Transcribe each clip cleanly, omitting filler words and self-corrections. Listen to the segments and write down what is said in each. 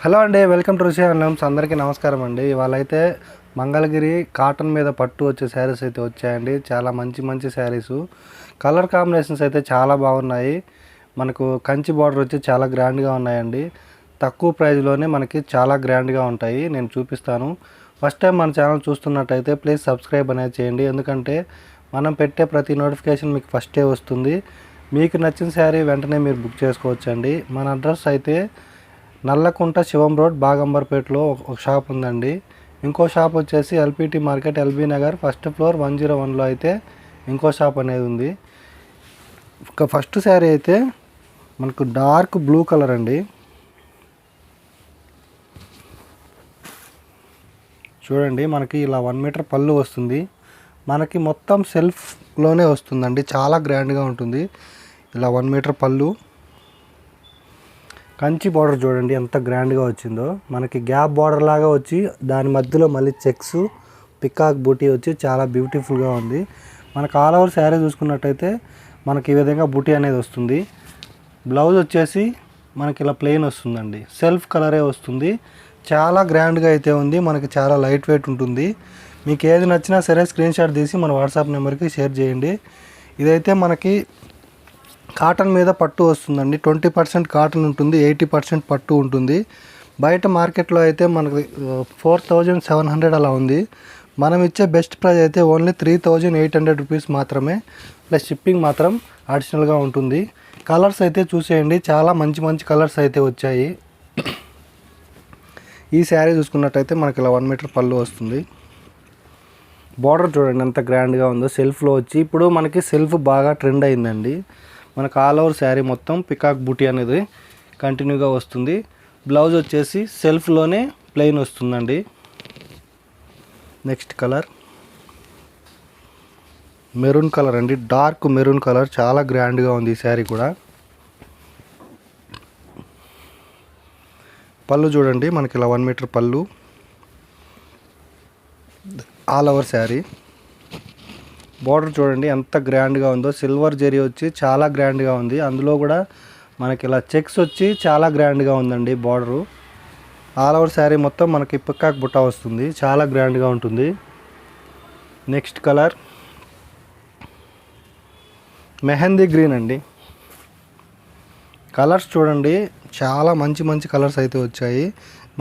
Hello అండి, welcome to Rishi handlooms. అందరికీ నమస్కారం అండి. ఇవాళైతే మంగళగిరి కాటన్ మీద పట్టు వచ్చే శారీస్ అయితే వచ్చాయండి. చాలా మంచి మంచి శారీసు. కలర్ కాంబినేషన్స్ అయితే చాలా బాగున్నాయి. మనకు కంచి బార్డర్ వచ్చి చాలా గ్రాండ్గా ఉన్నాయండి. తక్కువ ప్రైస్లోనే మనకి చాలా గ్రాండ్గా ఉంటాయి. నేను చూపిస్తాను. ఫస్ట్ టైం మన ఛానల్ చూస్తున్నట్టయితే ప్లీజ్ సబ్స్క్రైబ్ అనేది చేయండి. ఎందుకంటే మనం పెట్టే ప్రతి నోటిఫికేషన్ మీకు ఫస్టే వస్తుంది. మీకు నచ్చిన శారీ వెంటనే మీరు బుక్ చేసుకోవచ్చండి. మన అడ్రస్ అయితే నల్లకుంట శివం రోడ్, బాగంబర్పేటలో ఒక షాప్ ఉందండి. ఇంకో షాప్ వచ్చేసి LPT market, LB Nagar, first floor 101లో అయితే ఇంకో షాప్ అనేది ఉంది. ఫస్ట్ శారీ అయితే మనకు డార్క్ బ్లూ కలర్ అండి. చూడండి, మనకి ఇలా 1 మీటర్ పళ్ళు వస్తుంది. మనకి మొత్తం సెల్ఫ్లోనే వస్తుందండి. చాలా గ్రాండ్గా ఉంటుంది. ఇలా 1 మీటర్ పళ్ళు, కంచి బార్డర్ చూడండి ఎంత గ్రాండ్గా వచ్చిందో. మనకి గ్యాప్ బార్డర్ లాగా వచ్చి దాని మధ్యలో మళ్ళీ చెక్స్, పికాక్ బూటీ వచ్చి చాలా బ్యూటిఫుల్గా ఉంది. మనకు ఆల్ ఓవర్ శారీ చూసుకున్నట్టయితే మనకి ఈ విధంగా బూటీ అనేది వస్తుంది. బ్లౌజ్ వచ్చేసి మనకి ఇలా ప్లెయిన్ వస్తుందండి. సెల్ఫ్ కలరే వస్తుంది. చాలా గ్రాండ్గా అయితే ఉంది. మనకి చాలా లైట్ వెయిట్ ఉంటుంది. మీకు ఏది నచ్చినా సరే స్క్రీన్ షాట్ తీసి మన వాట్సాప్ నెంబర్కి షేర్ చేయండి. ఇదైతే మనకి కాటన్ మీద పట్టు వస్తుందండి. 20% కాటన్ ఉంటుంది, 80% పట్టు ఉంటుంది. బయట మార్కెట్లో అయితే మనకి 4700 అలా ఉంది. మనం ఇచ్చే బెస్ట్ ప్రైస్ అయితే ఓన్లీ 3800 రూపీస్ మాత్రమే. ప్లస్ షిప్పింగ్ మాత్రం అడిషనల్గా ఉంటుంది. కలర్స్ అయితే చూసేయండి, చాలా మంచి మంచి కలర్స్ అయితే వచ్చాయి. ఈ శారీ చూసుకున్నట్టయితే మనకి ఇలా 1 మీటర్ పళ్ళు వస్తుంది. బార్డర్ చూడండి ఎంత గ్రాండ్గా ఉందో. సెల్ఫ్లో వచ్చి ఇప్పుడు మనకి సెల్ఫ్ బాగా ట్రెండ్ అయిందండి. మనకు ఆల్ ఓవర్ శారీ మొత్తం పికాక్ బూటీ అనేది కంటిన్యూగా వస్తుంది. బ్లౌజ్ వచ్చేసి సెల్ఫ్లోనే ప్లెయిన్ వస్తుందండి. నెక్స్ట్ కలర్ మెరూన్ కలర్ అండి. డార్క్ మెరూన్ కలర్ చాలా గ్రాండ్గా ఉంది ఈ శారీ కూడా. పళ్ళు చూడండి, మనకి ఇలా 1 మీటర్ పళ్ళు, ఆల్ ఓవర్ శారీ. బార్డర్ చూడండి ఎంత గ్రాండ్గా ఉందో. సిల్వర్ జరీ వచ్చి చాలా గ్రాండ్గా ఉంది. అందులో కూడా మనకి ఇలా చెక్స్ వచ్చి చాలా గ్రాండ్గా ఉందండి బార్డరు. ఆల్ ఓవర్ శారీ మొత్తం మనకి పికాక్ బుట్ట వస్తుంది. చాలా గ్రాండ్గా ఉంటుంది. నెక్స్ట్ కలర్ మెహందీ గ్రీన్ అండి. కలర్స్ చూడండి, చాలా మంచి మంచి కలర్స్ అయితే వచ్చాయి.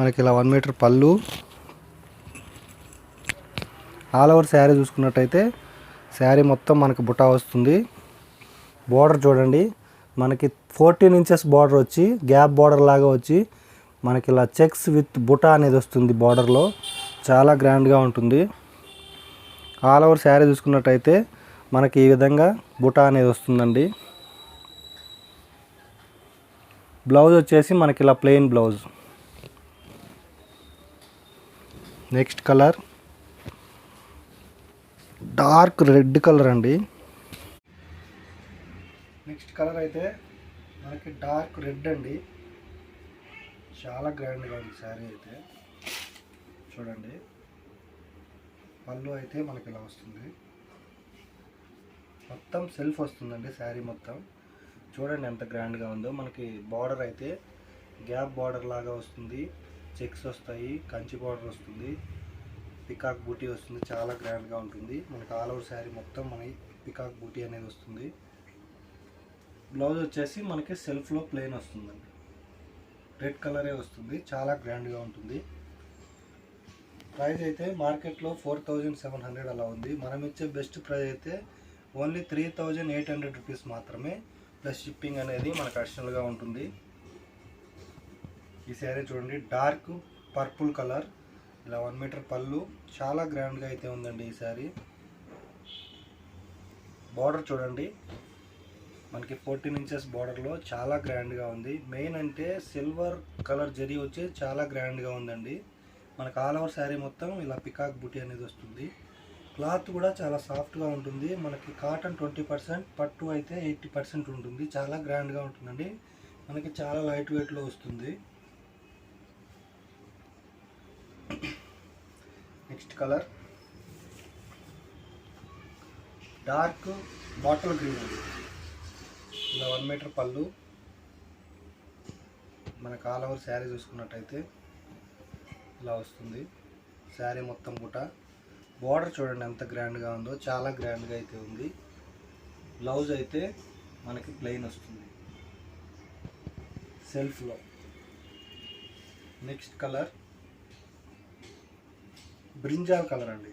మనకి ఇలా 1 మీటర్ పళ్ళు, ఆల్ ఓవర్ శారీ చూసుకున్నట్టయితే శారీ మొత్తం మనకి బుటా వస్తుంది. బార్డర్ చూడండి, మనకి 14 ఇంచెస్ బార్డర్ వచ్చి గ్యాప్ బార్డర్ లాగా వచ్చి మనకి ఇలా చెక్స్ విత్ బుటా అనేది వస్తుంది బార్డర్లో. చాలా గ్రాండ్గా ఉంటుంది. ఆల్ ఓవర్ శారీ చూసుకున్నట్టయితే మనకి ఈ విధంగా బుటా అనేది వస్తుందండి. బ్లౌజ్ వచ్చేసి మనకి ఇలా plain blouse. Next colour dark red colour అండి. నెక్స్ట్ కలర్ అయితే మనకి డార్క్ రెడ్ అండి. చాలా గ్రాండ్గా ఉంది శారీ అయితే. చూడండి, పళ్ళు అయితే మనకి ఇలా వస్తుంది. మొత్తం సెల్ఫ్ వస్తుందండి శారీ మొత్తం. చూడండి ఎంత గ్రాండ్గా ఉందో. మనకి బార్డర్ అయితే గ్యాప్ బార్డర్ లాగా వస్తుంది. చెక్స్ వస్తాయి, కంచి బార్డర్ వస్తుంది, పికాక్ బూటీ వస్తుంది. చాలా గ్రాండ్గా ఉంటుంది. మనకి ఆల్ ఓవర్ శారీ మొత్తం మనకి పికాక్ బూటీ అనేది వస్తుంది. బ్లౌజ్ వచ్చేసి మనకి సెల్ఫ్లో ప్లెయిన్ వస్తుందండి. రెడ్ కలరే వస్తుంది. చాలా గ్రాండ్గా ఉంటుంది. ప్రైస్ అయితే మార్కెట్లో 4700 అలా ఉంది. మనం ఇచ్చే బెస్ట్ ప్రైస్ అయితే ఓన్లీ 3800 రూపీస్ మాత్రమే. ప్లస్ షిప్పింగ్ అనేది మనకు అడిషనల్గా ఉంటుంది. ఈ శారీ చూడండి, డార్క్ పర్పుల్ కలర్, ఇలా 1 మీటర్ పళ్ళు, చాలా గ్రాండ్గా అయితే ఉందండి ఈ శారీ. బార్డర్ చూడండి, మనకి 14 ఇంచెస్ బార్డర్లో చాలా గ్రాండ్గా ఉంది. మెయిన్ అంటే సిల్వర్ కలర్ జరీ వచ్చి చాలా గ్రాండ్గా ఉందండి. మనకు ఆల్ ఓవర్ శారీ మొత్తం ఇలా పికాక్ బూటీ అనేది వస్తుంది. క్లాత్ కూడా చాలా సాఫ్ట్గా ఉంటుంది. మనకి కాటన్ 20%, పట్టు అయితే 80% ఉంటుంది. చాలా గ్రాండ్గా ఉంటుందండి. మనకి చాలా లైట్ వెయిట్లో వస్తుంది. Next colour dark bottle green అండి. ఇలా 1 మీటర్ పళ్ళు, మనకు ఆల్ ఓవర్ శారీ చూసుకున్నట్టయితే ఇలా వస్తుంది. శారీ మొత్తం బుట్ట. బార్డర్ చూడండి ఎంత గ్రాండ్గా ఉందో, చాలా గ్రాండ్గా అయితే ఉంది. బ్లౌజ్ అయితే మనకి ప్లెయిన్ వస్తుంది సెల్ఫ్లో. నెక్స్ట్ కలర్ బ్రింజాల్ కలర్ అండి.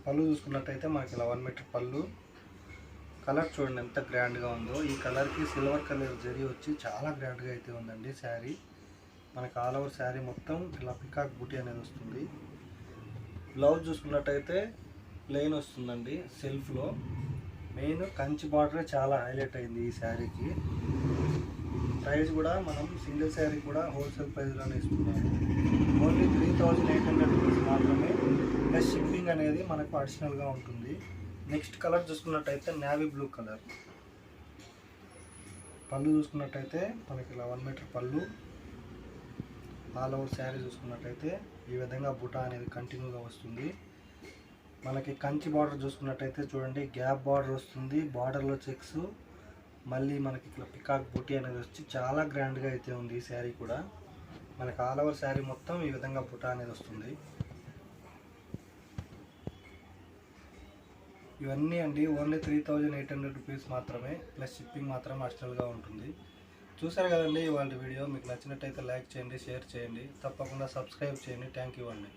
పళ్ళు చూసుకున్నట్టయితే మనకి ఇలా 1 మీటర్ పళ్ళు. కలర్ చూడండి ఎంత గ్రాండ్గా ఉందో. ఈ కలర్కి సిల్వర్ కలర్ జరీ వచ్చి చాలా గ్రాండ్గా అయితే ఉందండి శారీ. మనకి ఆల్ ఓవర్ శారీ మొత్తం ఇలా పికాక్ బూటీ అనేది వస్తుంది. బ్లౌజ్ చూసుకున్నట్టయితే ప్లెయిన్ వస్తుందండి సెల్ఫ్లో. మెయిన్ కంచి బార్డరే చాలా హైలైట్ అయింది ఈ శారీకి. ప్రైస్ కూడా మనం సింగిల్ శారీ కూడా హోల్సేల్ ప్రైస్లోనే ఇస్తున్నాము. ఓన్లీ 3800 రూపీస్ మాత్రమే, ప్లస్ షిప్పింగ్ అనేది మనకు అడిషనల్గా ఉంటుంది. నెక్స్ట్ కలర్ చూసుకున్నట్టయితే నేవీ బ్లూ కలర్. పళ్ళు చూసుకున్నట్టయితే మనకి ఇలా 1 మీటర్ పళ్ళు. ఆల్ ఓవర్ శారీ చూసుకున్నట్టయితే ఈ విధంగా బుటా అనేది కంటిన్యూగా వస్తుంది. మనకి కంచి బార్డర్ చూసుకున్నట్టయితే చూడండి గ్యాప్ బార్డర్ వస్తుంది. బార్డర్లో చెక్స్, మళ్ళీ మనకి ఇట్లా పికాక్ బూటీ అనేది వచ్చి చాలా గ్రాండ్గా అయితే ఉంది ఈ శారీ కూడా. మనకి ఆల్ ఓవర్ శారీ మొత్తం ఈ విధంగా బుటా అనేది వస్తుంది. ఇవన్నీ అండి ఓన్లీ 3800 రూపీస్ మాత్రమే, ప్లస్ షిప్పింగ్ మాత్రం అడిషనల్గా ఉంటుంది. చూసారు కదండి ఇవాళ వీడియో. మీకు నచ్చినట్టయితే లైక్ చేయండి, షేర్ చేయండి, తప్పకుండా సబ్స్క్రైబ్ చేయండి. థ్యాంక్ యూ అండి.